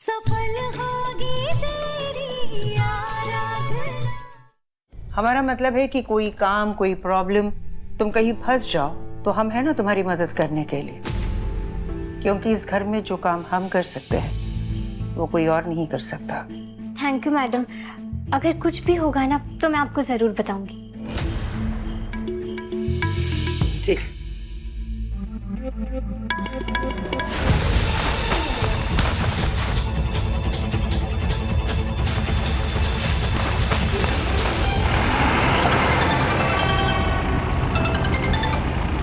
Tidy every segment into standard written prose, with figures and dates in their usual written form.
सफल होगी तेरी आराधना। हमारा मतलब है कि कोई काम, कोई प्रॉब्लम, तुम कहीं फंस जाओ तो हम हैं ना तुम्हारी मदद करने के लिए। क्योंकि इस घर में जो काम हम कर सकते हैं वो कोई और नहीं कर सकता। थैंक यू मैडम, अगर कुछ भी होगा ना तो मैं आपको जरूर बताऊंगी। ठीक।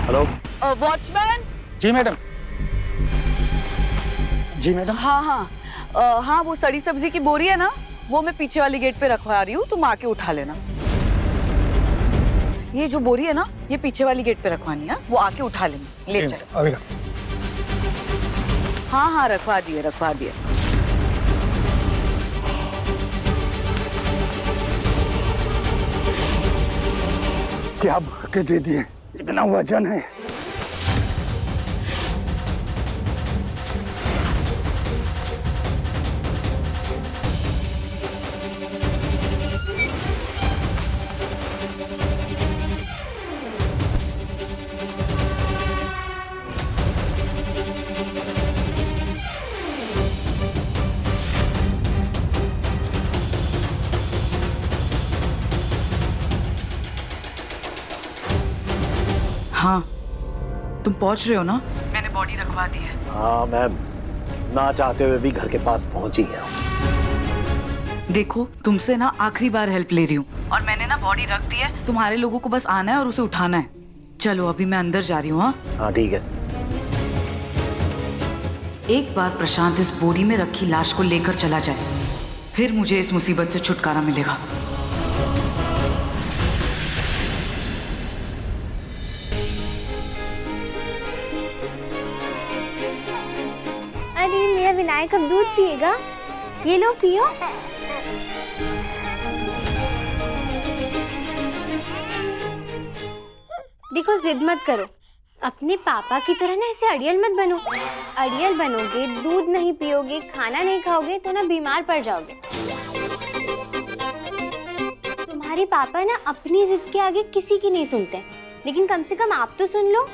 Hello watchman. जी मैडम। जी मैडम। हाँ वो सड़ी सब्जी की बोरी है ना, वो मैं पीछे वाली गेट पे रखवा रही हूँ, तुम आके उठा लेना। ये जो बोरी है ना, ये पीछे वाली गेट पे रखवानी है, वो आके उठा लेना। ले चलो। अभी हाँ रखवा दिए। क्या भर के दे दिए, इतना वजन है। हाँ तुम पहुंच रहे हो ना? मैंने बॉडी रखवा दी है। हाँ मैम, ना चाहते हुए भी घर के पास पहुंच ही गया। देखो तुमसे ना आखिरी बार हेल्प ले रही हूँ, और मैंने ना बॉडी रख दी है, तुम्हारे लोगों को बस आना है और उसे उठाना है। चलो अभी मैं अंदर जा रही हूँ। हाँ ठीक है। एक बार प्रशांत इस बोरी में रखी लाश को लेकर चला जाए, फिर मुझे इस मुसीबत से छुटकारा मिलेगा। अरे मेरा विनायक अब दूध पिएगा, ये लो पियो। देखो जिद मत करो, अपने पापा की तरह ना ऐसे अड़ियल मत बनो। अड़ियल बनोगे, दूध नहीं पियोगे, खाना नहीं खाओगे तो ना बीमार पड़ जाओगे। तुम्हारे पापा ना अपनी जिद के आगे किसी की नहीं सुनते, लेकिन कम से कम आप तो सुन लो।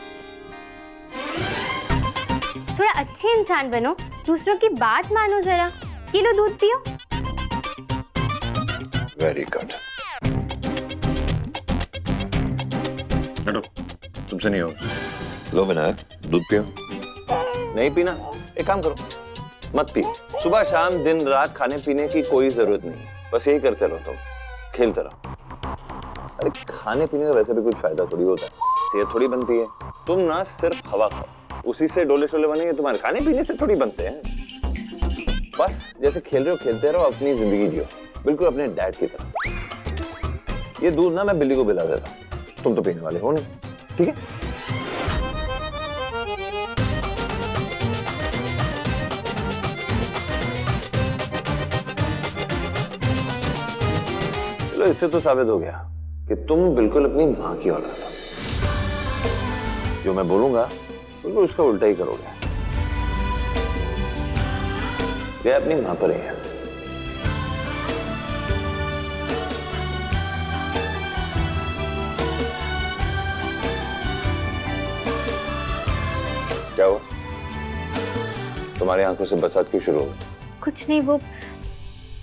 थोड़ा अच्छे इंसान बनो, दूसरों की बात मानो जरा। ये लो दूध पियो। Very good. तुमसे नहीं होगा। लो विनायक, दूध पियो। नहीं पीना? एक काम करो, मत पी। सुबह शाम दिन रात खाने पीने की कोई जरूरत नहीं, बस यही करते रहो, तुम खेलते रहो। अरे खाने पीने का वैसे भी कुछ फायदा थोड़ी होता है, सेहत थोड़ी बनती है। तुम ना सिर्फ हवा खाओ, उसी से डोले शोले बनेंगे, तुम्हारे खाने पीने से थोड़ी बनते हैं। बस जैसे खेल रहे हो खेलते रहो, अपनी जिंदगी जियो, बिल्कुल अपने डैड की तरह। ये दूध ना मैं बिल्ली को पिला देता हूँ, तुम तो पीने वाले हो नहीं, ठीक है? चलो इससे तो साबित हो गया कि तुम बिल्कुल अपनी माँ की औलाद हो। जो मैं बोलूंगा बिल्कुल उसका उल्टा ही करोगे। ये अपनी माँ पर ही है। क्या हुआ? तुम्हारी आंखों से बरसात क्यों शुरू हो गई? कुछ नहीं, वो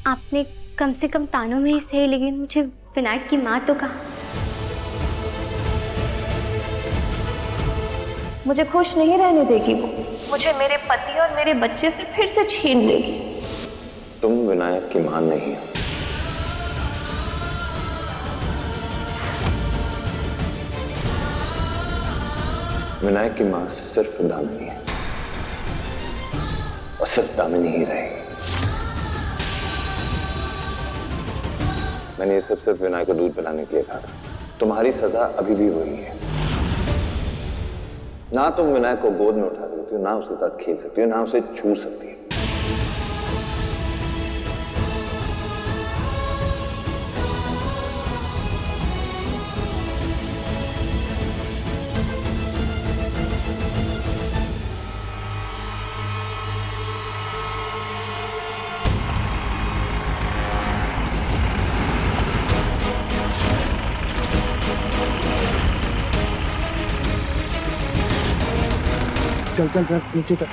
आपने कम से कम तानों में ही सही, लेकिन मुझे विनायक की माँ तो कहा। मुझे खुश नहीं रहने देगी वो, मुझे मेरे पति और मेरे बच्चे से फिर से छीन लेगी। तुम विनायक की मां नहीं हो। विनायक की मां सिर्फ दामिनी है, और सिर्फ दामिनी ही रहेगी। मैंने ये सब सिर्फ विनायक को दूध पिलाने के लिए कहा था। तुम्हारी सजा अभी भी वही है। ना तुम विनायक को गोद में उठा सकती हो, ना उसके साथ खेल सकती हो, ना उसे छू सकती हो। चल चल चल नीचे चल।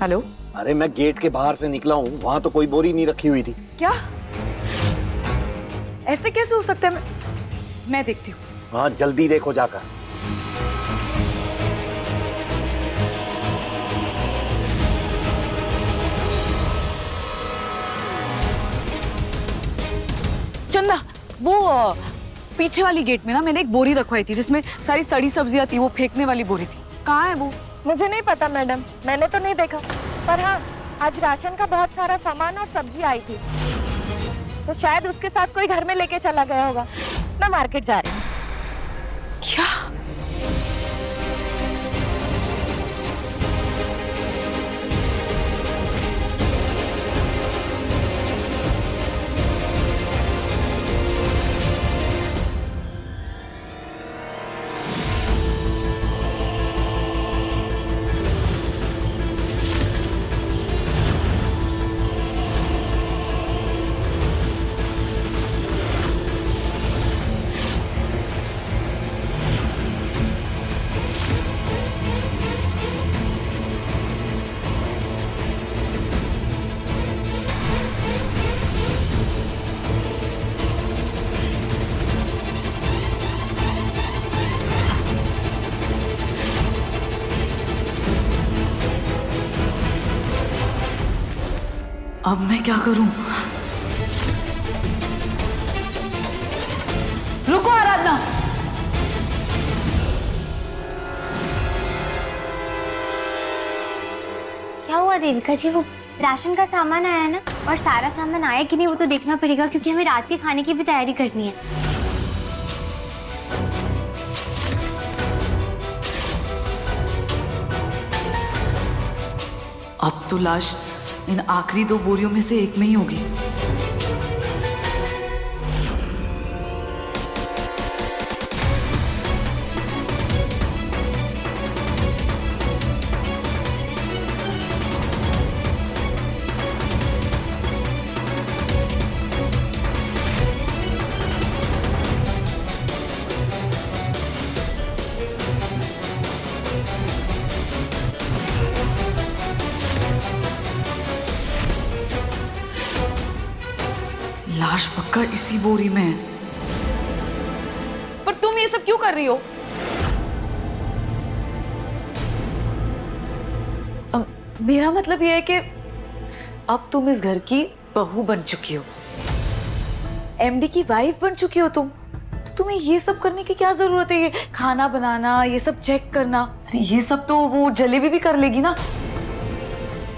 हेलो। अरे मैं गेट के बाहर से निकला हूँ, वहां तो कोई बोरी नहीं रखी हुई थी। क्या? ऐसे कैसे हो सकता है? मैं देखती हूँ। हाँ जल्दी देखो जाकर। चंदा, वो पीछे वाली गेट में ना मैंने एक बोरी रखवाई थी जिसमें सारी सड़ी सब्जियां थी, वो फेंकने वाली बोरी थी। कहाँ है वो? मुझे नहीं पता मैडम, मैंने तो नहीं देखा। पर हाँ, आज राशन का बहुत सारा सामान और सब्जी आई थी, तो शायद उसके साथ कोई घर में लेके चला गया होगा। मैं मार्केट जा रही हूँ। क्या? अब मैं क्या करूं? रुको आराधना। क्या हुआ देविका जी? वो राशन का सामान आया ना, और सारा सामान आया कि नहीं वो तो देखना पड़ेगा, क्योंकि हमें रात के खाने की भी तैयारी करनी है। अब तो लाश इन आखिरी 2 बोरियों में से एक में ही होगी। लाश पक्का इसी बोरी में है। पर तुम ये सब क्यों कर रही हो? मेरा मतलब ये है कि अब तुम इस घर की बहू बन चुकी हो, एमडी की वाइफ बन चुकी हो तुम, तो तुम्हें ये सब करने की क्या जरूरत है? ये खाना बनाना, ये सब चेक करना, अरे ये सब तो वो जलेबी भी कर लेगी ना।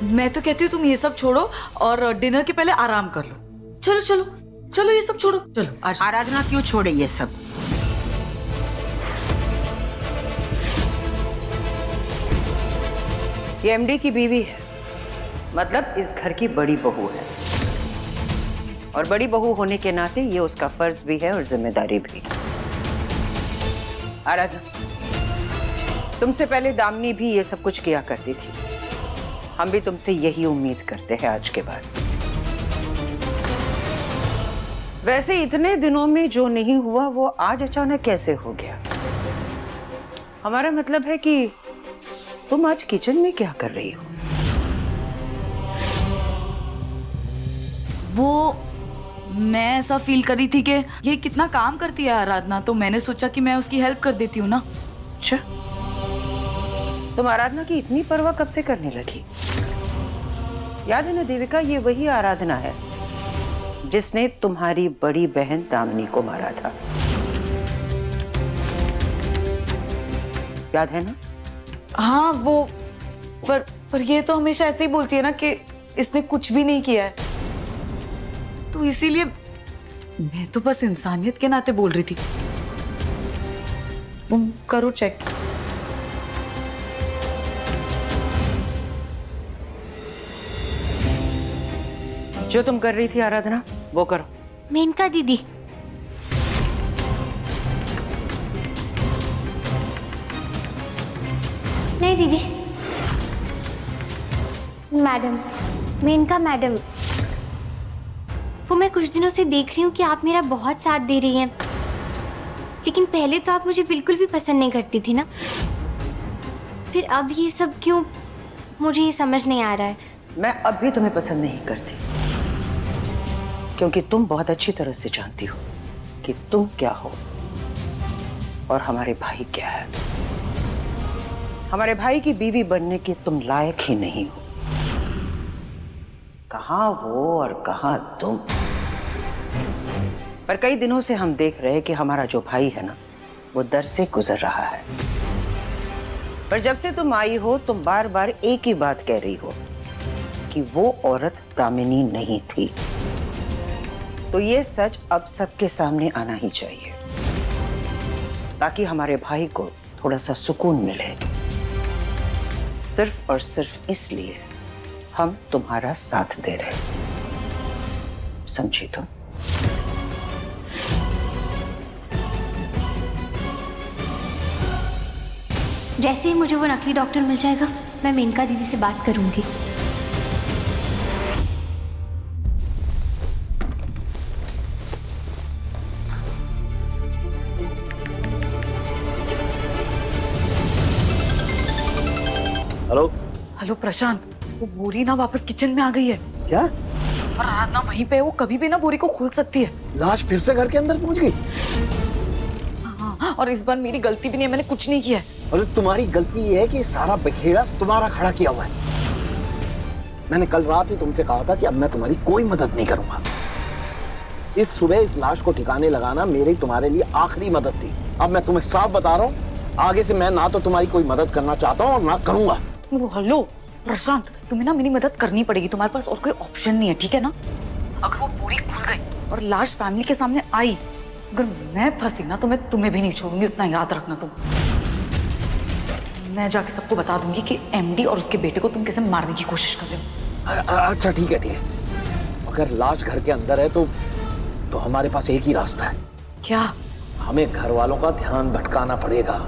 मैं तो कहती हूँ तुम ये सब छोड़ो और डिनर के पहले आराम कर लो। चलो चलो चलो, ये सब छोड़ो। चलो आज। आराधना क्यों छोड़े ये सब? ये एमडी की बीवी है, मतलब इस घर की बड़ी बहू है, और बड़ी बहू होने के नाते ये उसका फर्ज भी है और जिम्मेदारी भी। आराधना, तुमसे पहले दामिनी भी ये सब कुछ किया करती थी, हम भी तुमसे यही उम्मीद करते हैं आज के बाद। वैसे इतने दिनों में जो नहीं हुआ वो आज अचानक कैसे हो गया? हमारा मतलब है कि तुम आज किचन में क्या कर रही हो? वो मैं ऐसा फील कर रही थी कि ये कितना काम करती है आराधना, तो मैंने सोचा कि मैं उसकी हेल्प कर देती हूँ ना। अच्छा, तुम आराधना की इतनी परवाह कब से करने लगी? याद है ना देविका, ये वही आराधना है जिसने तुम्हारी बड़ी बहन दामिनी को मारा था, याद है ना? हाँ वो, पर ये तो हमेशा ऐसे ही बोलती है ना कि इसने कुछ भी नहीं किया है, तो इसीलिए मैं तो बस इंसानियत के नाते बोल रही थी। तुम करो चेक। जो तुम कर रही थी आराधना वो करो। मेनका दीदी, नहीं दीदी, मैडम, मेनका मैडम, आपको मैं कुछ दिनों से देख रही हूँ कि आप मेरा बहुत साथ दे रही हैं, लेकिन पहले तो आप मुझे बिल्कुल भी पसंद नहीं करती थी ना। फिर अब ये सब क्यों, मुझे ये समझ नहीं आ रहा है। मैं अब भी तुम्हें पसंद नहीं करती, क्योंकि तुम बहुत अच्छी तरह से जानती हो कि तुम क्या हो और हमारे भाई क्या है। हमारे भाई की बीवी बनने की तुम लायक ही नहीं हो। कहाँ वो और कहाँ तुम। पर कई दिनों से हम देख रहे हैं कि हमारा जो भाई है ना, वो दर से गुजर रहा है। पर जब से तुम आई हो, तुम बार बार एक ही बात कह रही हो कि वो औरत दामिनी नहीं थी। तो ये सच अब सबके सामने आना ही चाहिए, ताकि हमारे भाई को थोड़ा सा सुकून मिले। सिर्फ और सिर्फ इसलिए हम तुम्हारा साथ दे रहे हैं, समझी तुम? जैसे ही मुझे वो नकली डॉक्टर मिल जाएगा, मैं मेनका दीदी से बात करूंगी। हेलो हेलो प्रशांत, वो बोरी ना वापस किचन में आ गई है। क्या? और आराधना वहीं पे है, वो कभी भी ना बोरी को खोल सकती है। लाश फिर से घर के अंदर पहुंच गई? हाँ, और इस बार मेरी गलती भी नहीं है, मैंने कुछ नहीं किया है। अरे तुम्हारी गलती ये है कि सारा बखेड़ा तुम्हारा खड़ा किया हुआ है। मैंने कल रात ही तुमसे कहा था कि अब मैं तुम्हारी कोई मदद नहीं करूंगा। इस सुबह इस लाश को ठिकाने लगाना मेरी तुम्हारे लिए आखिरी मदद थी। अब मैं तुम्हें साफ बता रहा हूँ, आगे से मैं ना तो तुम्हारी कोई मदद करना चाहता हूँ और ना करूंगा। हेलो प्रशांत, तुम्हें ना मेरी मदद करनी पड़ेगी, तुम्हारे पास और कोई ऑप्शन नहीं है, ठीक है ना? अगर वो बोरी खुल गई और लाश फैमिली के सामने आई, अगर मैं फंसी ना तो मैं तुम्हें भी नहीं छोड़ूंगी, उतना याद रखना तुम। मैं जाके सबको बता दूंगी कि एमडी और उसके बेटे को तुम कैसे मारने की कोशिश कर रहे हो। अच्छा ठीक है, ठीक है। अगर लाश घर के अंदर है तो हमारे पास एक ही रास्ता है। क्या? हमें घर वालों का ध्यान भटकाना पड़ेगा।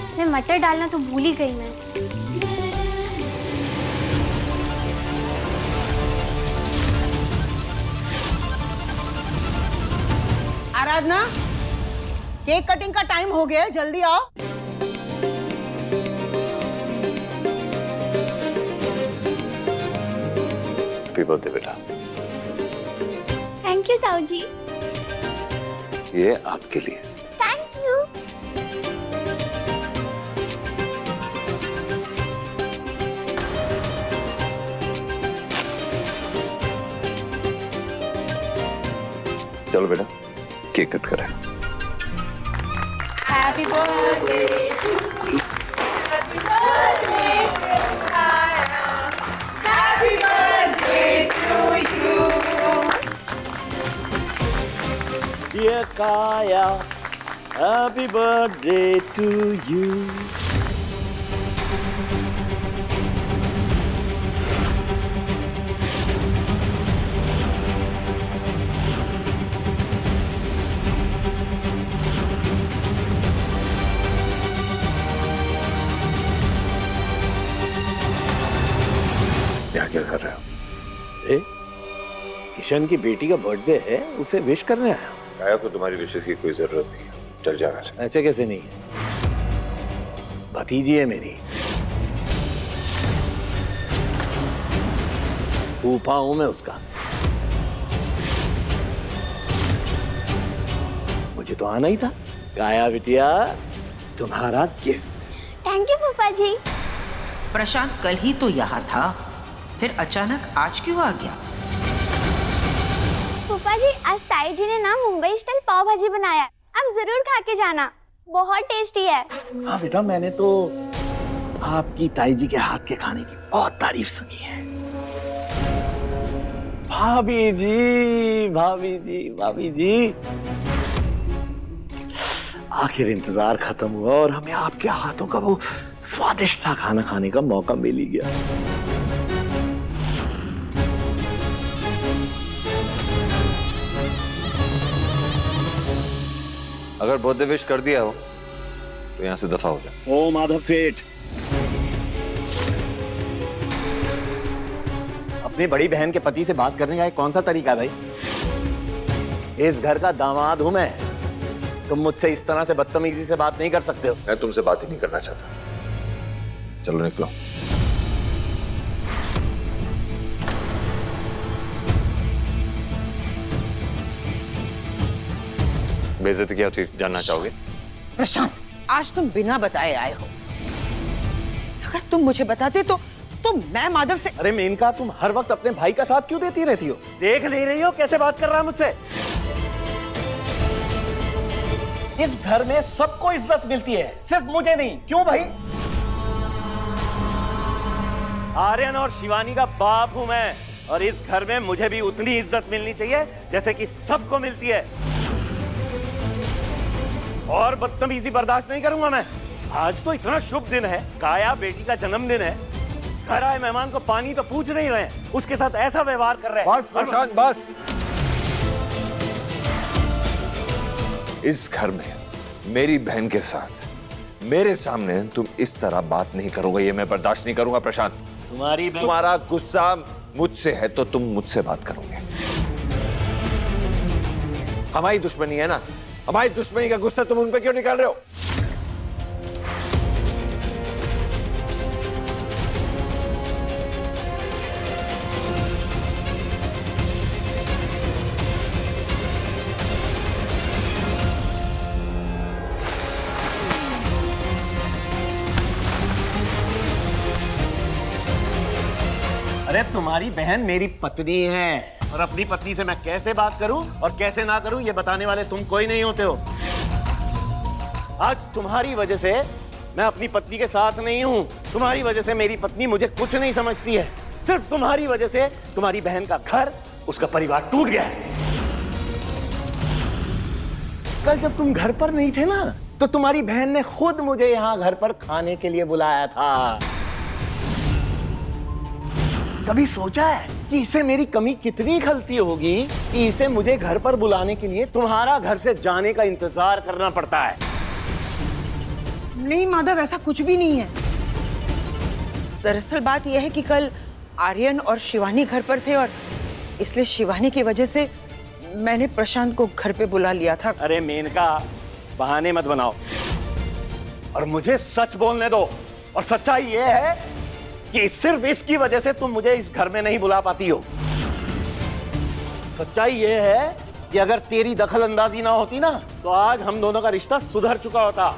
इसमें मटर डालना तो भूल ही गई मैं। आराधना, केक कटिंग का टाइम हो गया है, जल्दी आओ। हैप्पी बर्थडे बेटा। थैंक यू ताऊ जी। ये आपके लिए। Thank you. चलो बेटा, केक कट करें। Happy birthday. Dear Kaya, happy birthday to you. यहाँ क्या कर रहे हो? ए, किशन की बेटी का बर्थडे है, उसे विश करने आया हूं। काया को तुम्हारी विशेष की कोई जरूरत नहीं है, चल जाना से। ऐसे कैसे नहीं है? भतीजी है मेरी, फूफा हूं मैं उसका। मुझे तो आना ही था। काया बिटिया, तुम्हारा गिफ्ट। थैंक यू फूफा जी। प्रशांत कल ही तो यहाँ था, फिर अचानक आज क्यों आ गया? फूफा जी, आज ताई जी ने ना मुंबई स्टाइल पाव भाजी बनाया, आप जरूर खा के जाना, बहुत टेस्टी है। हाँ बेटा, मैंने तो आपकी ताई जी के हाथ के खाने की बहुत तारीफ सुनी है। भाभी जी, भाभी जी, भाभी जी, आखिर इंतजार खत्म हुआ और हमें आपके हाथों का वो स्वादिष्ट सा खाना खाने का मौका मिल ही गया। अगर बर्थडे विश कर दिया हो तो यहाँ से दफा हो जाए। ओ माधव सेठ, अपनी बड़ी बहन के पति से बात करने का कौन सा तरीका है भाई? इस घर का दामाद हूं मैं, तुम मुझसे इस तरह से बदतमीजी से बात नहीं कर सकते हो। मैं तुमसे बात ही नहीं करना चाहता। चलो निकलो। बेइज्जती क्या होती जानना चाहोगे? प्रशांत, आज तुम बिना बताए आए हो। अगर तुम मुझे बताते तो मैं माधव से। अरे मेनका, तुम हर वक्त अपने भाई का साथ क्यों देती रहती हो? देख नहीं रही हो कैसे बात कर रहा है मुझसे? इस घर में सबको इज्जत मिलती है, सिर्फ मुझे नहीं। क्यों भाई? आर्यन और शिवानी का बाप हूं मैं, और इस घर में मुझे भी उतनी इज्जत मिलनी चाहिए जैसे कि सबको मिलती है। और बदतमीजी बर्दाश्त नहीं करूंगा मैं। आज तो इतना शुभ दिन है, काया बेटी का जन्मदिन है। घर आए मेहमान को पानी तो पूछ नहीं रहे, उसके साथ ऐसा व्यवहार कर रहे हैं। बस प्रशांत, बस। इस घर में मेरी बहन के साथ मेरे सामने तुम इस तरह बात नहीं करोगे, ये मैं बर्दाश्त नहीं करूंगा प्रशांत। तुम्हारा गुस्सा मुझसे है तो तुम मुझसे बात करोगे। हमारी दुश्मनी है ना, हमारी दुश्मनी का गुस्सा तुम उन पे क्यों निकाल रहे हो? अरे तुम्हारी बहन मेरी पत्नी है, और अपनी पत्नी से मैं कैसे बात करूं और कैसे ना करूं ये बताने वाले तुम कोई नहीं होते हो। आज तुम्हारी वजह से मैं अपनी पत्नी के साथ नहीं हूं। तुम्हारी वजह से मेरी पत्नी मुझे कुछ नहीं समझती है। सिर्फ तुम्हारी वजह से तुम्हारी बहन का घर, उसका परिवार टूट गया है। कल जब तुम घर पर नहीं थे ना, तो तुम्हारी बहन ने खुद मुझे यहाँ घर पर खाने के लिए बुलाया था। कभी सोचा है कि इसे मेरी कमी कितनी खलती होगी कि इसे मुझे घर पर बुलाने के लिए तुम्हारा घर से जाने का इंतजार करना पड़ता है? नहीं माधव, ऐसा कुछ भी नहीं है। दरअसल बात यह है कि कल आर्यन और शिवानी घर पर थे और इसलिए शिवानी की वजह से मैंने प्रशांत को घर पे बुला लिया था। अरे मेनका, बहाने मत बनाओ और मुझे सच बोलने दो। और सच्चाई ये है कि सिर्फ इसकी वजह से तुम मुझे इस घर में नहीं बुला पाती हो। सच्चाई ये है कि अगर तेरी दखल अंदाजी ना होती ना, तो आज हम दोनों का रिश्ता सुधर चुका होता।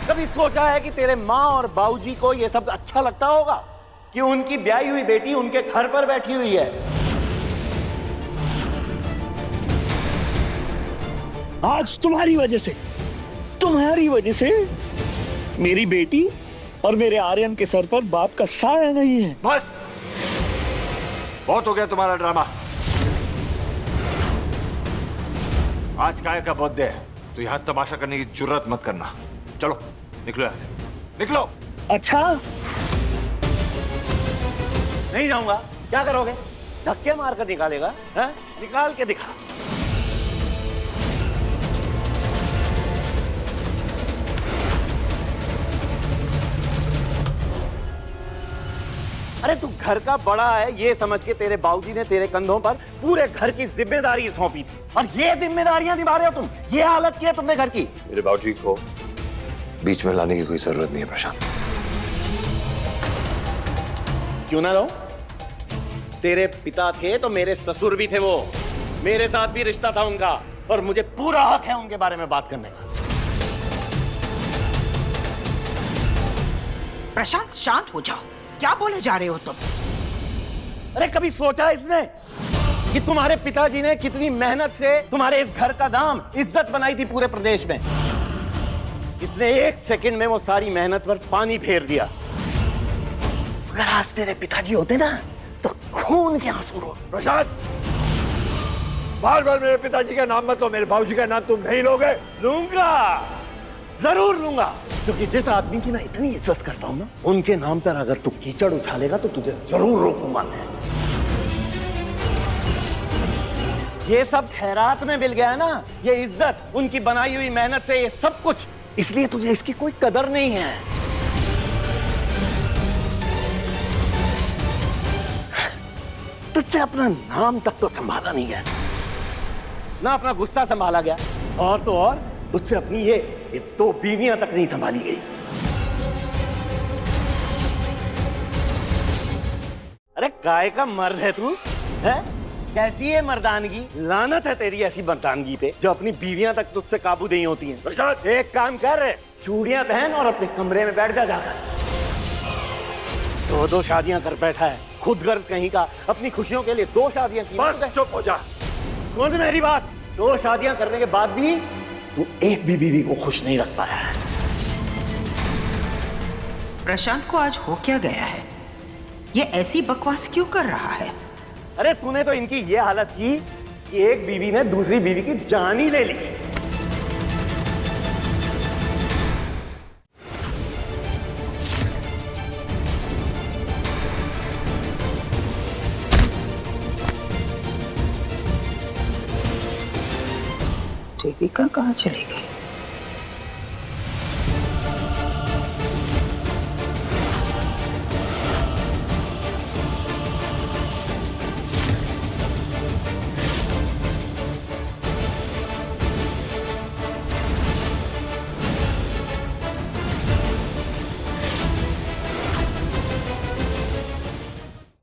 कभी सोचा है कि तेरे माँ और बाबूजी को ये सब अच्छा लगता होगा कि उनकी ब्याही हुई बेटी उनके घर पर बैठी हुई है? आज तुम्हारी वजह से मेरी बेटी और मेरे आर्यन के सर पर बाप का साया नहीं है। बस, बहुत हो गया तुम्हारा ड्रामा। आज काय का बर्थडे है तो यहां तमाशा करने की जुर्रत मत करना। चलो निकलो यहां से, निकलो। अच्छा, नहीं जाऊंगा। क्या करोगे? धक्के मारकर निकालेगा? है? निकाल के दिखा। अरे तू घर का बड़ा है ये समझ के तेरे बाबूजी ने तेरे कंधों पर पूरे घर की जिम्मेदारी सौंपी थी, और ये जिम्मेदारियां निभा रहे हो तुम। ये हालत की है तुमने घर की। मेरे बाबूजी को बीच में लाने की कोई जरूरत नहीं है प्रशांत। क्यों ना लो? तेरे पिता थे तो मेरे ससुर भी थे, वो मेरे साथ भी रिश्ता था उनका, और मुझे पूरा हक है उनके बारे में बात करने का। प्रशांत, शांत हो जाओ। क्या बोले जा रहे हो तुम? अरे कभी सोचा इसने कि तुम्हारे पिताजी ने कितनी मेहनत से तुम्हारे इस घर का नाम, इज्जत बनाई थी पूरे प्रदेश में? इसने एक सेकंड में वो सारी मेहनत पर पानी फेर दिया। अगर आज तेरे पिताजी होते ना, तो खून के आंसू रो। प्रशांत, बार बार मेरे पिताजी का नाम मत लो, मेरे बाबूजी का नाम तुम नहीं लोगे। लूंगा, जरूर लूंगा, क्योंकि जिस आदमी की मैं इतनी इज्जत करता हूं ना, उनके नाम पर अगर तू कीचड़ उछालेगा तो तुझे जरूर रोकूंगा मैं। ये सब खैरात में मिल गया ना, ये इज्जत, उनकी बनाई हुई मेहनत से, ये सब कुछ, इसलिए तुझे इसकी कोई कदर नहीं है। तुझसे अपना नाम तक तो संभाला नहीं है ना, अपना गुस्सा संभाला गया, और तो और तुझसे अपनी ये 2 बीवियां तक नहीं संभाली गई। अरे काय का मर्द है तू, है? कैसी है मर्दानगी? लानत है तेरी ऐसी मर्दानगी पे जो अपनी बीवियां तक तुझसे काबू नहीं होती हैं। प्रशांत, एक काम कर, चूड़ियां पहन और अपने कमरे में बैठ जा जाकर। 2 शादियां कर बैठा है, खुद गर्ज कहीं का, अपनी खुशियों के लिए 2 शादियां की। बस चुप हो जा, सुन मेरी बात। 2 शादियां करने के बाद भी तू एक भी बीवी को खुश नहीं रख पाया है। प्रशांत को आज हो क्या गया है? ये ऐसी बकवास क्यों कर रहा है? अरे तूने तो इनकी ये हालत की कि एक बीवी ने दूसरी बीवी की जान ही ले ली। देविका कहाँ चली गई?